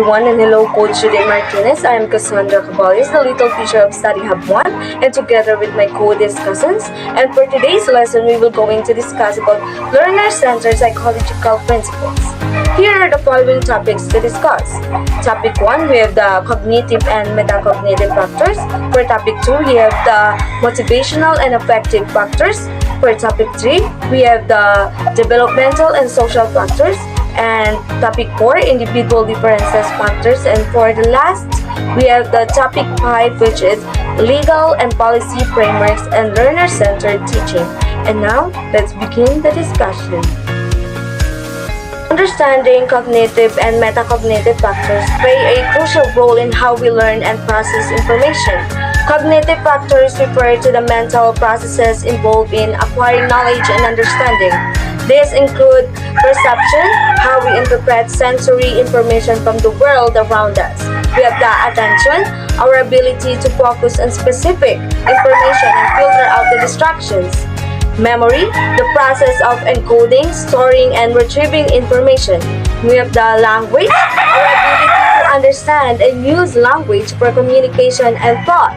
everyone, and hello, Coach Julian Martinez. I am Cassandra Caballos, the little teacher of Study Hub 1, and together with my co-discussants. And for today's lesson, we will going to discuss about learner-centered psychological principles. Here are the following topics to discuss. Topic 1, we have the cognitive and metacognitive factors. For topic 2, we have the motivational and affective factors. For topic 3, we have the developmental and social factors. And topic 4, individual differences factors. And for the last, we have the topic 5, which is legal and policy frameworks and learner-centered teaching. And now, let's begin the discussion. Understanding cognitive and metacognitive factors play a crucial role in how we learn and process information. Cognitive factors refer to the mental processes involved in acquiring knowledge and understanding. These include perception, how we interpret sensory information from the world around us. We have the attention, our ability to focus on specific information and filter out the distractions. Memory, the process of encoding, storing, and retrieving information. We have the language, our ability to understand and use language for communication and thought.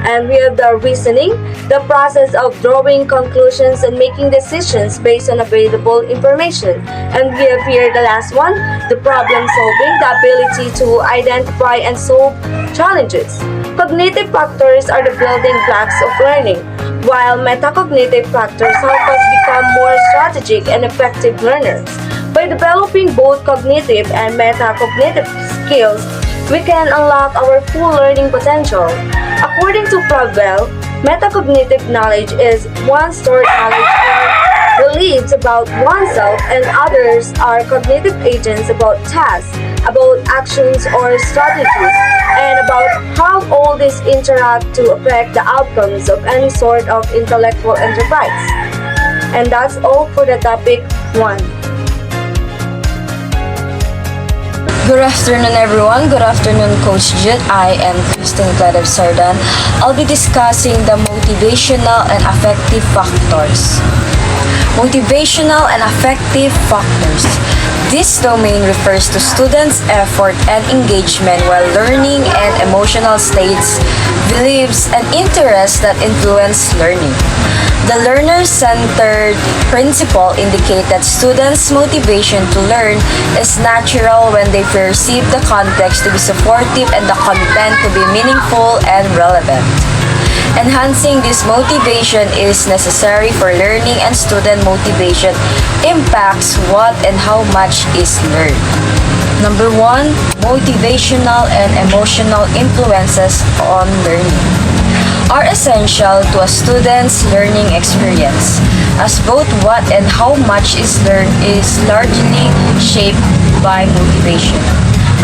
And we have the reasoning, the process of drawing conclusions and making decisions based on available information. And we have here the last one, the problem solving, the ability to identify and solve challenges. Cognitive factors are the building blocks of learning, while metacognitive factors help us become more strategic and effective learners. By developing both cognitive and metacognitive skills, we can unlock our full learning potential. According to Flavel, metacognitive knowledge is one stored knowledge or beliefs about oneself and others are cognitive agents about tasks, about actions or strategies, and about how all these interact to affect the outcomes of any sort of intellectual enterprise. And that's all for the topic 1. Good afternoon, everyone. Good afternoon, Coach Jit. I am Kristen Cladev Sardan. I'll be discussing the motivational and affective factors. Motivational and affective factors. This domain refers to students' effort and engagement while learning and emotional states, beliefs, and interests that influence learning. The learner-centered principle indicates that students' motivation to learn is natural when they perceive the context to be supportive and the content to be meaningful and relevant. Enhancing this motivation is necessary for learning, and student motivation impacts what and how much is learned. Number 1, motivational and emotional influences on learning are essential to a student's learning experience, as both what and how much is learned is largely shaped by motivation.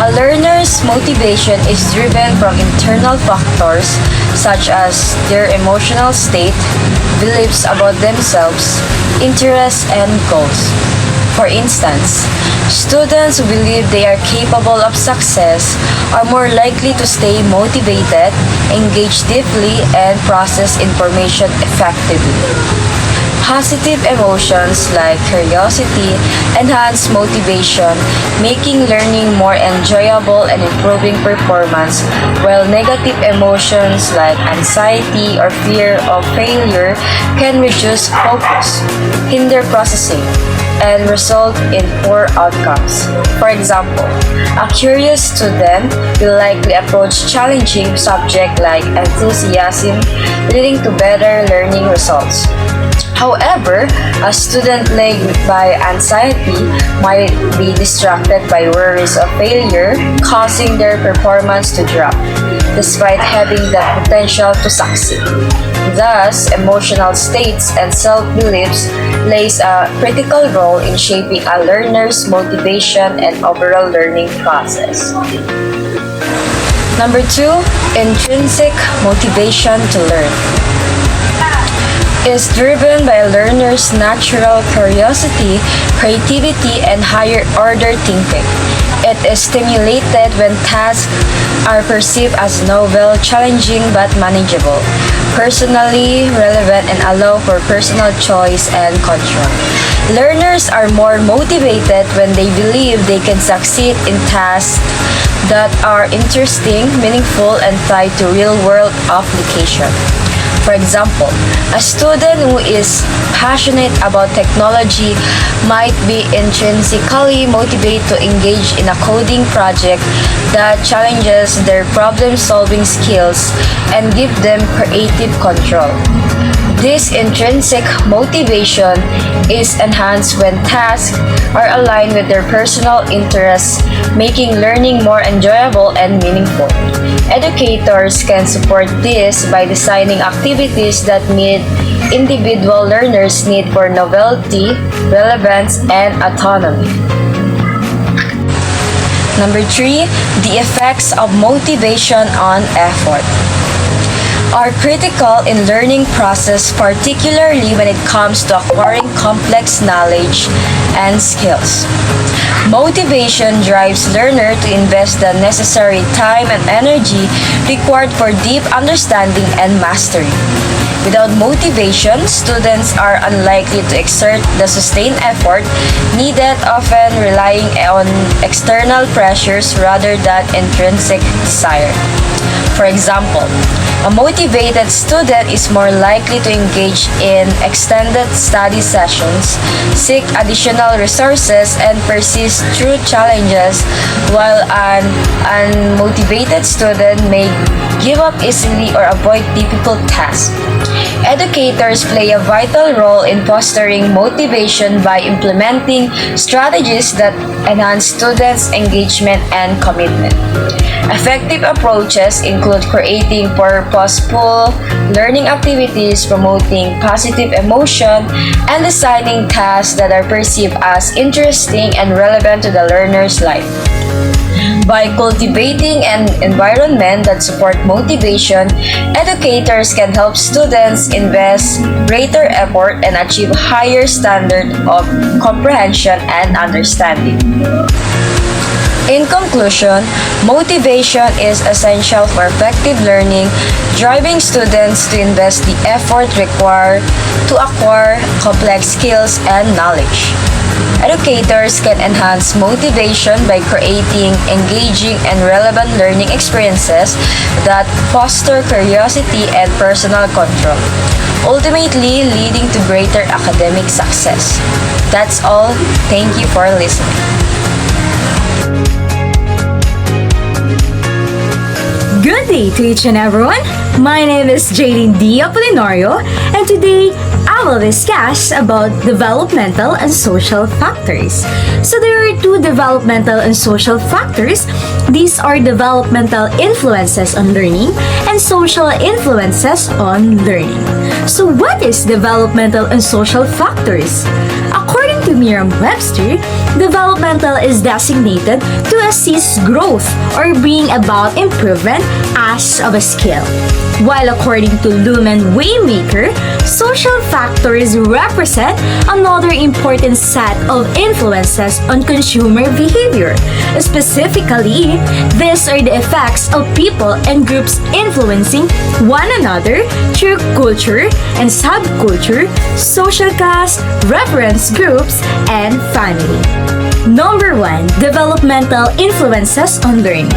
A learner's motivation is driven from internal factors such as their emotional state, beliefs about themselves, interests, and goals. For instance, students who believe they are capable of success are more likely to stay motivated, engage deeply, and process information effectively. Positive emotions like curiosity enhance motivation, making learning more enjoyable and improving performance, while negative emotions like anxiety or fear of failure can reduce focus, hinder processing, and result in poor outcomes. For example, a curious student will likely approach challenging subject like enthusiasm, leading to better learning results. However, a student plagued by anxiety might be distracted by worries of failure, causing their performance to drop, despite having the potential to succeed. Thus, emotional states and self-beliefs plays a critical role in shaping a learner's motivation and overall learning process. Number 2, intrinsic motivation to learn is driven by a learner's natural curiosity, creativity, and higher order thinking. It is stimulated when tasks are perceived as novel, challenging but manageable, personally relevant, and allow for personal choice and control. Learners are more motivated when they believe they can succeed in tasks that are interesting, meaningful, and tied to real-world application. For example, a student who is passionate about technology might be intrinsically motivated to engage in a coding project that challenges their problem-solving skills and give them creative control. This intrinsic motivation is enhanced when tasks are aligned with their personal interests, making learning more enjoyable and meaningful. Educators can support this by designing activities that meet individual learners' need for novelty, relevance, and autonomy. Number 3, the effects of motivation on effort are critical in learning process, particularly when it comes to acquiring complex knowledge and skills. Motivation drives learner to invest the necessary time and energy required for deep understanding and mastery. Without motivation, students are unlikely to exert the sustained effort needed, often relying on external pressures rather than intrinsic desire. For example, a motivated student is more likely to engage in extended study sessions, seek additional resources, and persist through challenges, while an unmotivated student may give up easily or avoid difficult tasks. Educators play a vital role in fostering motivation by implementing strategies that enhance students' engagement and commitment. Effective approaches include creating purposeful learning activities, promoting positive emotion, and designing tasks that are perceived as interesting and relevant to the learner's life. By cultivating an environment that supports motivation, educators can help students invest greater effort and achieve higher standard of comprehension and understanding. In conclusion, motivation is essential for effective learning, driving students to invest the effort required to acquire complex skills and knowledge. Educators can enhance motivation by creating engaging and relevant learning experiences that foster curiosity and personal control, ultimately leading to greater academic success. That's all. Thank you for listening. Good day to each and everyone. My name is Jaylene D. Apolinario, and today I will discuss about developmental and social factors. So there are two developmental and social factors. These are developmental influences on learning and social influences on learning. So what is developmental and social factors? According to Merriam-Webster, developmental is designated to assist growth or bring about improvement as of a skill. While according to Lumen Waymaker, social factors represent another important set of influences on consumer behavior. Specifically, these are the effects of people and groups influencing one another through culture and subculture, social caste, reference groups, and family. Number 1. Developmental influences on learning.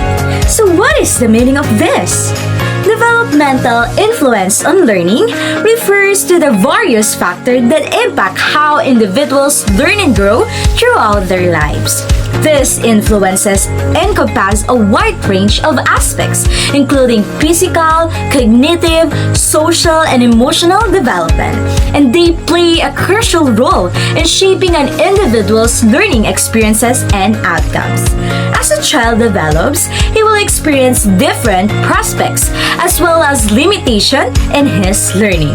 So what is the meaning of this? Developmental influence on learning refers to the various factors that impact how individuals learn and grow throughout their lives. These influences encompass a wide range of aspects, including physical, cognitive, social, and emotional development, and they play a crucial role in shaping an individual's learning experiences and outcomes. As a child develops, he will experience different prospects as well as limitation in his learning.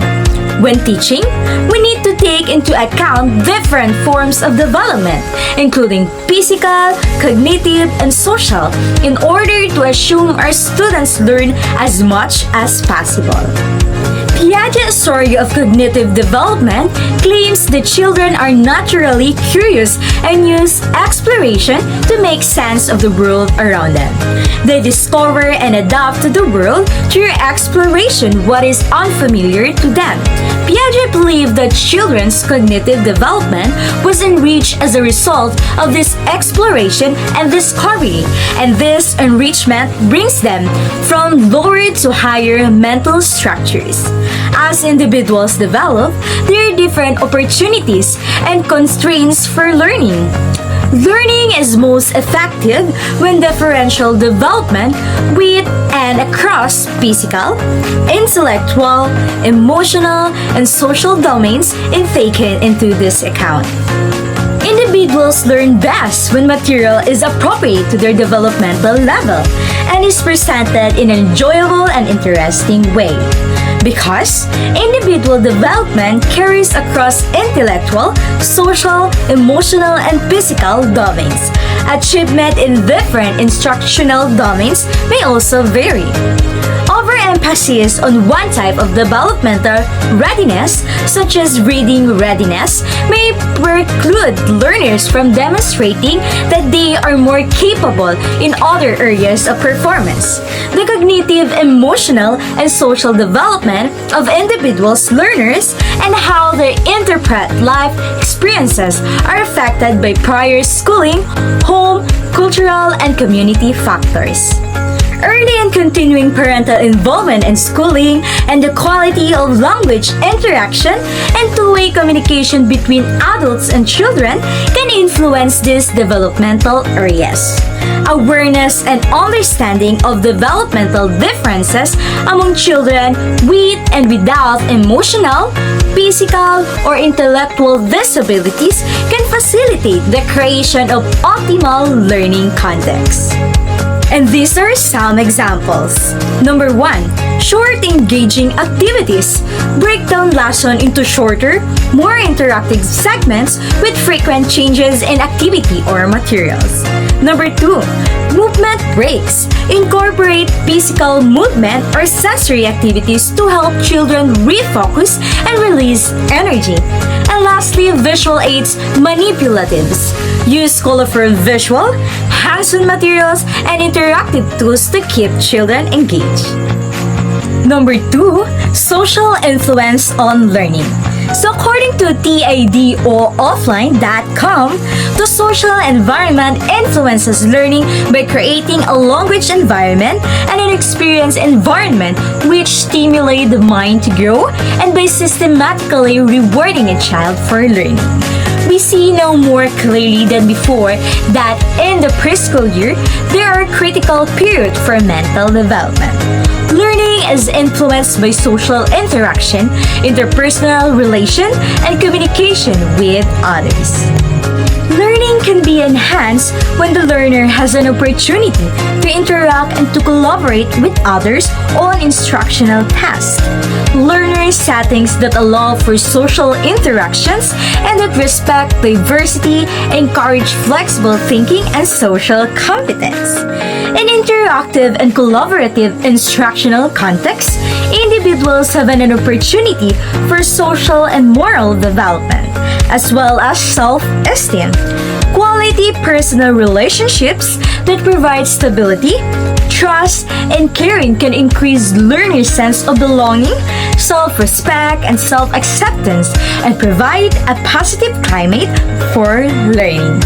When teaching, we need to take into account different forms of development, including physical, cognitive, and social, in order to assume our students learn as much as possible. Piaget's story of cognitive development claims that children are naturally curious and use exploration to make sense of the world around them. They discover and adapt to the world through exploration what is unfamiliar to them. Piaget believed that children's cognitive development was enriched as a result of this exploration and discovery, and this enrichment brings them from lower to higher mental structures. As individuals develop, there are different opportunities and constraints for learning. Learning is most effective when differential development with and across physical, intellectual, emotional, and social domains is taken into this account. Individuals learn best when material is appropriate to their developmental level and is presented in an enjoyable and interesting way. Because individual development carries across intellectual, social, emotional, and physical domains. Achievement in different instructional domains may also vary. Overemphasis on one type of developmental readiness, such as reading readiness, may preclude learners from demonstrating that they are more capable in other areas of performance. The cognitive, emotional, and social development of individuals' learners and how they interpret life experiences are affected by prior schooling, home, cultural, and community factors. Early and continuing parental involvement in schooling and the quality of language interaction and two-way communication between adults and children can influence these developmental areas. Awareness and understanding of developmental differences among children with and without emotional, physical, or intellectual disabilities can facilitate the creation of optimal learning contexts. And these are some examples. Number 1. Short engaging activities. Break down lesson into shorter, more interactive segments with frequent changes in activity or materials. Number 2. Movement breaks. Incorporate physical movement or sensory activities to help children refocus and release energy. And lastly, visual aids manipulatives. Use colorful visual, hands-on materials, and interactive tools to keep children engaged. Number 2, social influence on learning. So according to TIDOffline.com, the social environment influences learning by creating a language environment and an experience environment which stimulate the mind to grow and by systematically rewarding a child for learning. We see now more clearly than before that in the preschool year, there are critical periods for mental development. Learning is influenced by social interaction, interpersonal relation, and communication with others. Learning can be enhanced when the learner has an opportunity to interact and to collaborate with others on instructional tasks. Learner settings that allow for social interactions and that respect diversity, encourage flexible thinking and social competence. In interactive and collaborative instructional contexts, individuals have an opportunity for social and moral development, as well as self-esteem. Quality personal relationships that provide stability, trust, and caring can increase learners' sense of belonging, self-respect, and self-acceptance, and provide a positive climate for learning.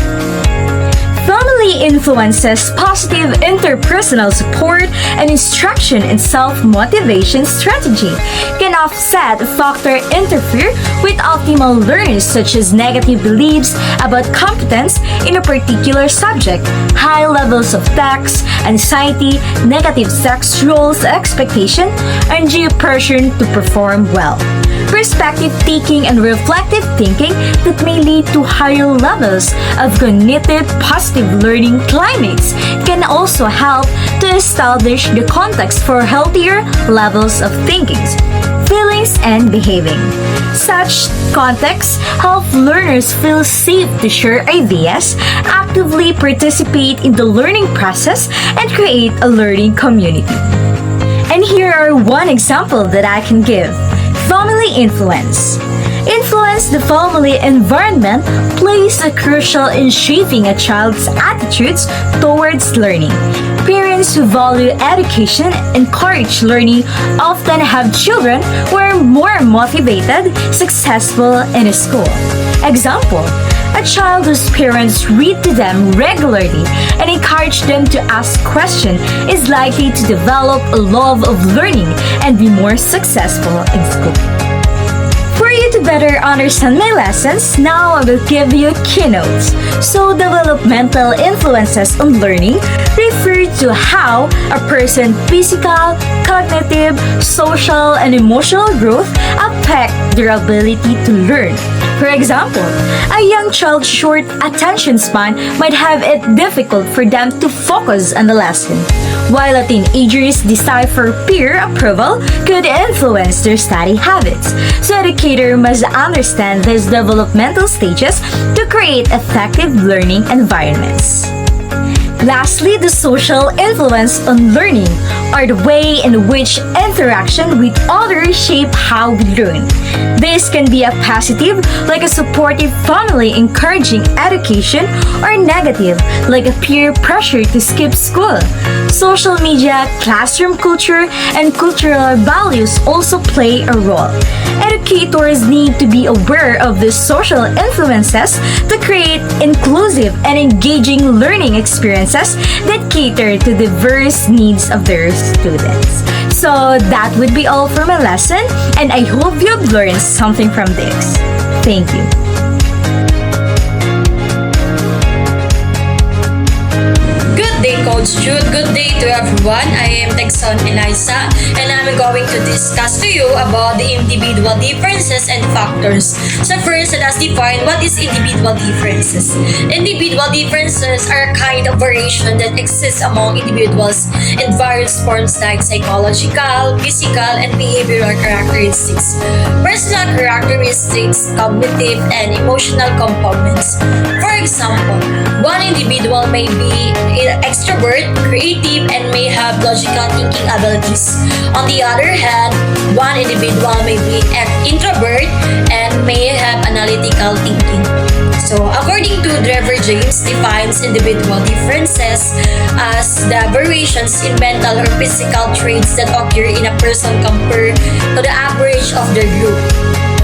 Family influences positive interpersonal support and instruction and self-motivation strategy can offset factor interfere with optimal learners such as negative beliefs about competence in a particular subject, high levels of tax, anxiety, negative sex roles expectation, and pressure to perform well. Perspective taking and reflective thinking that may lead to higher levels of cognitive positive learning climates can also help to establish the context for healthier levels of thinking, feelings, and behaving. Such contexts help learners feel safe to share ideas, actively participate in the learning process, and create a learning community. And here are one example that I can give. Family influence. Influence the family environment plays a crucial in shaping a child's attitudes towards learning. Parents who value education, encourage learning, often have children who are more motivated, successful in school. Example, a child whose parents read to them regularly and encourage them to ask questions is likely to develop a love of learning and be more successful in school. For you to better understand my lessons, now I will give you keynotes. So, developmental influences on learning refer to how a person's physical, cognitive, social, and emotional growth affect their ability to learn. For example, a young child's short attention span might have it difficult for them to focus on the lesson, while a teenager's desire for peer approval could influence their study habits. So educator must understand these developmental stages to create effective learning environments. Lastly, the social influence on learning are the way in which interaction with others shape how we learn. This can be a positive, like a supportive family encouraging education, or negative, like a peer pressure to skip school. Social media, classroom culture, and cultural values also play a role. Educators need to be aware of the social influences to create inclusive and engaging learning experiences that cater to diverse needs of their students. So that would be all for my lesson, and I hope you've learned something from this. Thank you. Good day, Coach Jude. Good day to everyone. I am Texon Eliza, and I'm going to discuss to you about the individual differences and factors. So first, let us define what is individual differences. Individual differences are a kind of variation that exists among individuals in various forms like psychological, physical, and behavioral characteristics, personal characteristics, cognitive, and emotional components. For example, one individual may be extrovert, creative, and may have logical thinking abilities. On the other hand, one individual may be an introvert and may have analytical thinking. So, according to Trevor James, defines individual differences as the variations in mental or physical traits that occur in a person compared to the average of their group.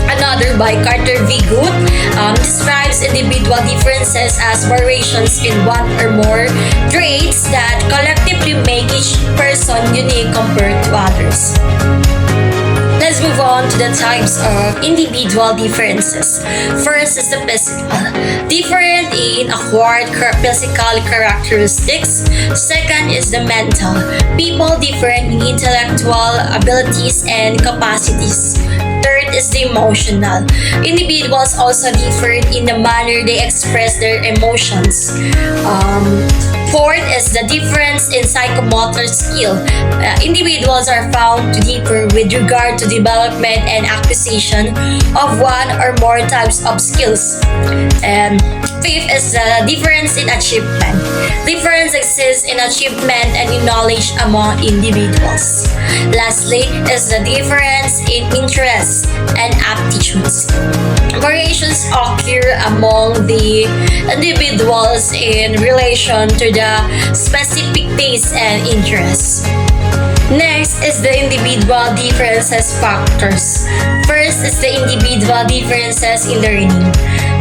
Another by Carter V. Good describes individual differences as variations in one or more traits that collectively make each person unique compared to others. Let's move on to the types of individual differences. First is the physical. Different in acquired physical characteristics. Second is the mental. People different in intellectual abilities and capacities. Third is the emotional. Individuals also differ in the manner they express their emotions. Fourth is the difference in psychomotor skill. Individuals are found to differ with regard to development and acquisition of one or more types of skills. And fifth is the difference in achievement. Difference exists in achievement and in knowledge among individuals. Lastly is the difference in interests and aptitudes. Variations occur among the individuals in relation to the specific tastes and interests. Next is the individual differences factors. First is the individual differences in learning.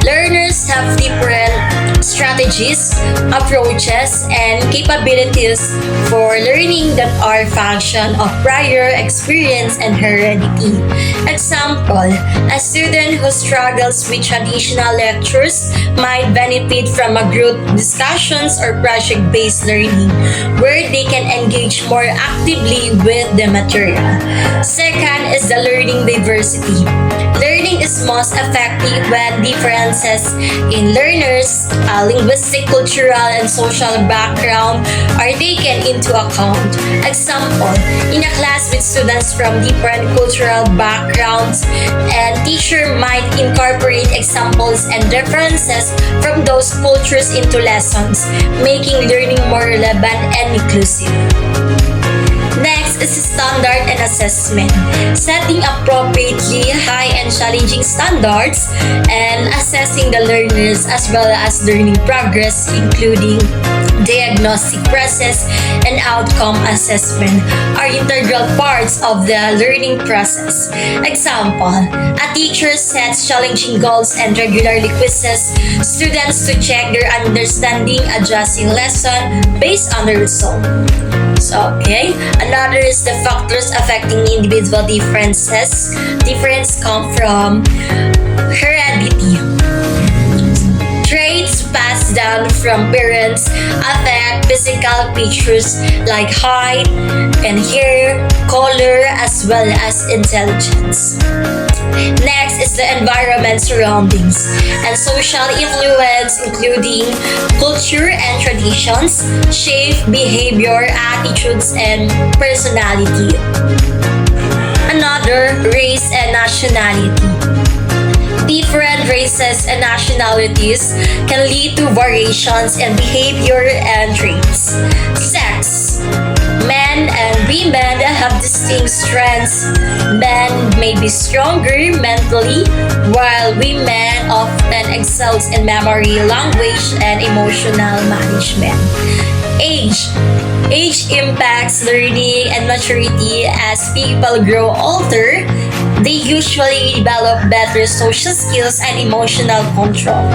Learners have different strategies, approaches, and capabilities for learning that are function of prior experience and heredity. Example, a student who struggles with traditional lectures might benefit from a group discussions or project-based learning where they can engage more actively with the material. Second is the learning diversity. Learning is most effective when differences in learners, linguistic, cultural, and social background are taken into account. Example, in a class with students from different cultural backgrounds, and teacher might incorporate examples and references from those cultures into lessons, making learning more relevant and inclusive. Next is standard and assessment. Setting appropriately high and challenging standards and assessing the learners as well as learning progress, including diagnostic process and outcome assessment are integral parts of the learning process. Example, a teacher sets challenging goals and regularly quizzes students to check their understanding, adjusting lesson based on the result. So, okay. Another is the factors affecting individual differences. Difference come from heredity. Traits passed down from parents affect physical features like height and hair, color, as well as intelligence. Next is the environment surroundings and social influence, including culture and traditions, shape behavior, attitudes, and personality. Another, race and nationality. Different races and nationalities can lead to variations in behavior and traits. Sex. Men and women have distinct strengths. Men may be stronger mentally, while women often excel in memory, language, and emotional management. Age. Age impacts learning and maturity. As people grow older, they usually develop better social skills and emotional control.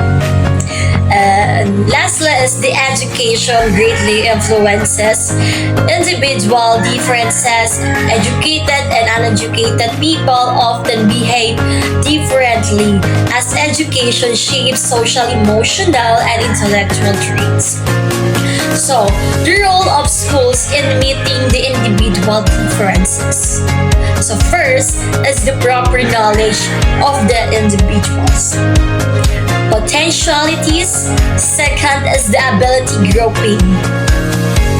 And lastly is the education greatly influences individual differences. Educated and uneducated people often behave differently as education shapes social, emotional, and intellectual traits. So, the role of schools in meeting the individual differences. So first is the proper knowledge of the individuals. Potentialities. Second is the ability groping.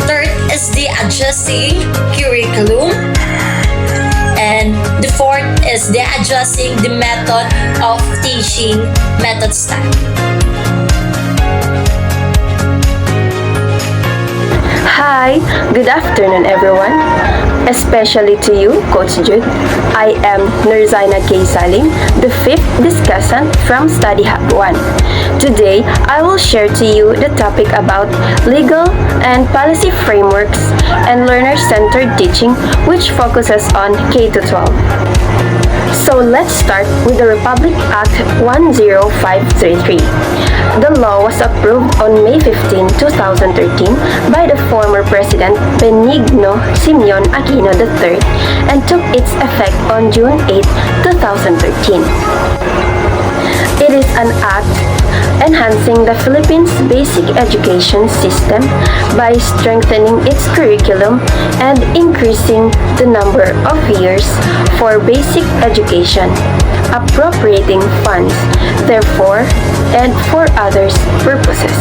Third is the adjusting curriculum. And the fourth is the adjusting the method of teaching method style. Hi, good afternoon everyone. Especially to you, Coach Jude. I am Nurzaina K. Salim, the fifth discussant from Study Hub 1. Today, I will share to you the topic about legal and policy frameworks and learner-centered teaching, which focuses on K-12. So let's start with the Republic Act 10533. The law was approved on May 15, 2013 by the former President Benigno Simeon Aquino III and took its effect on June 8, 2013. It is an act enhancing the Philippines' basic education system by strengthening its curriculum and increasing the number of years for basic education, appropriating funds, therefore, and for others purposes.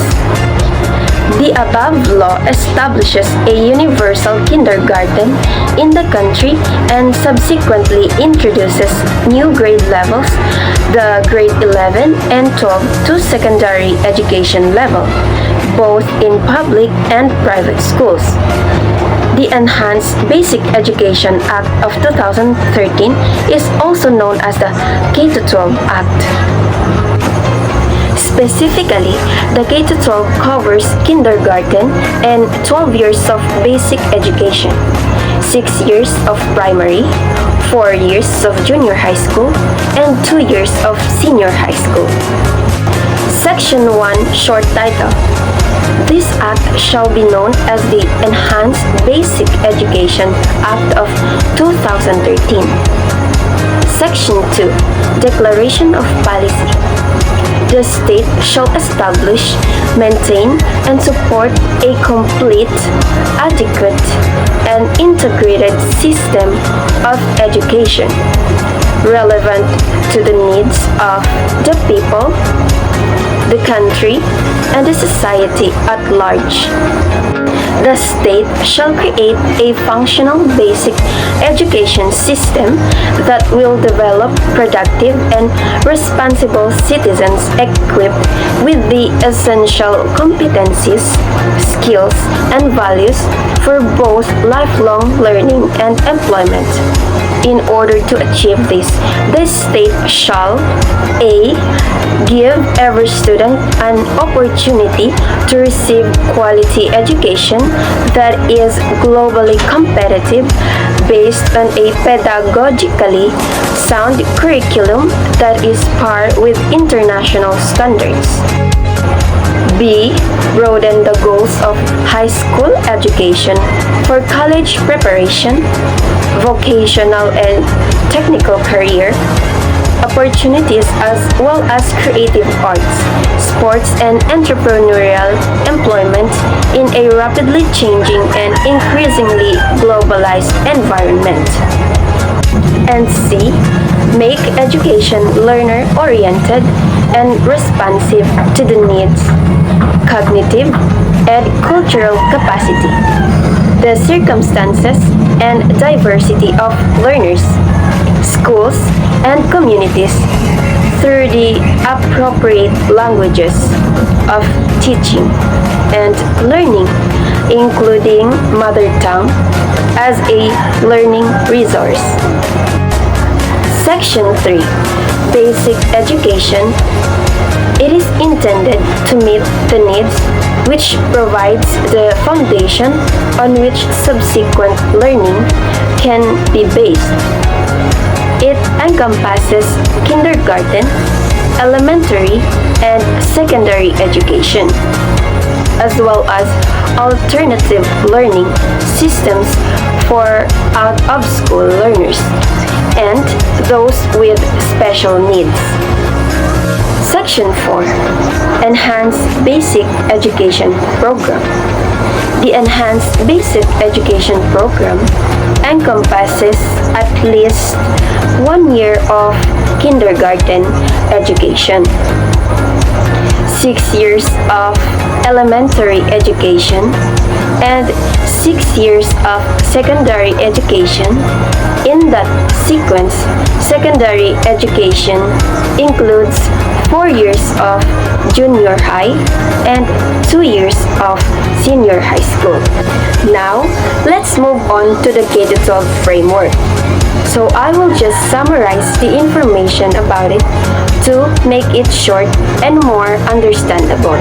The above law establishes a universal kindergarten in the country and subsequently introduces new grade levels, the grade 11 and 12 to secondary education level, both in public and private schools. The Enhanced Basic Education Act of 2013 is also known as the K-12 Act. Specifically, the K-12 covers kindergarten and 12 years of basic education, 6 years of primary, 4 years of junior high school, and 2 years of senior high school. Section 1 Short Title. This act shall be known as the Enhanced Basic Education Act of 2013. Section 2 Declaration of Policy. The state shall establish, maintain, and support a complete, adequate, and integrated system of education relevant to the needs of the people, the country, and the society at large. The state shall create a functional basic education system that will develop productive and responsible citizens equipped with the essential competencies, skills, and values for both lifelong learning and employment. In order to achieve this, the state shall A. Give every student an opportunity to receive quality education that is globally competitive based on a pedagogically sound curriculum that is par with international standards. B. Broaden the goals of high school education for college preparation, vocational and technical career, opportunities as well as creative arts, sports and entrepreneurial employment in a rapidly changing and increasingly globalized environment. And C. Make education learner-oriented and responsive to the needs, cognitive, and cultural capacity, the circumstances and diversity of learners, schools, and communities through the appropriate languages of teaching and learning, including mother tongue, as a learning resource. Section 3. Basic Education. It is intended to meet the needs which provides the foundation on which subsequent learning can be based. It encompasses kindergarten, elementary, and secondary education, as well as alternative learning systems for out-of-school learners and those with special needs. Section 4. Enhanced Basic Education Program. The Enhanced Basic Education Program encompasses at least 1 year of kindergarten education, 6 years of elementary education, and 6 years of secondary education. In that sequence, secondary education includes 4 years of junior high and 2 years of senior high school. Now, let's move on to the K-12 framework. So I will just summarize the information about it to make it short and more understandable.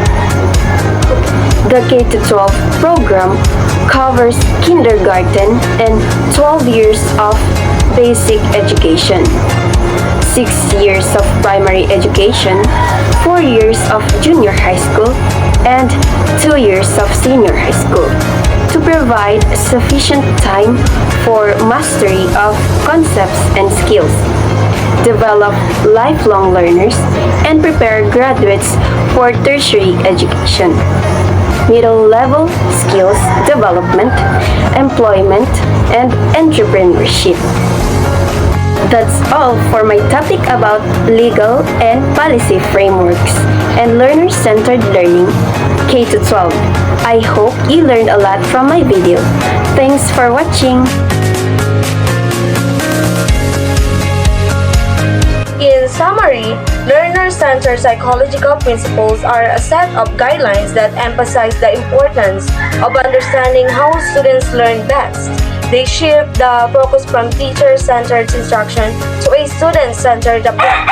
The K-12 program covers kindergarten and 12 years of basic education, 6 years of primary education, 4 years of junior high school, and 2 years of senior high school, to provide sufficient time for mastery of concepts and skills, develop lifelong learners, and prepare graduates for tertiary education, middle-level skills development, employment, and entrepreneurship. That's all for my topic about legal and policy frameworks and learner-centered learning, K-12. I hope you learned a lot from my video. Thanks for watching! In summary, learner-centered psychological principles are a set of guidelines that emphasize the importance of understanding how students learn best. They shift the focus from teacher-centered instruction to a student-centered approach,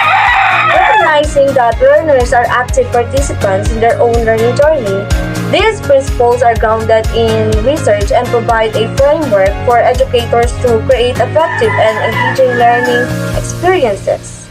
recognizing that learners are active participants in their own learning journey. These principles are grounded in research and provide a framework for educators to create effective and engaging learning experiences.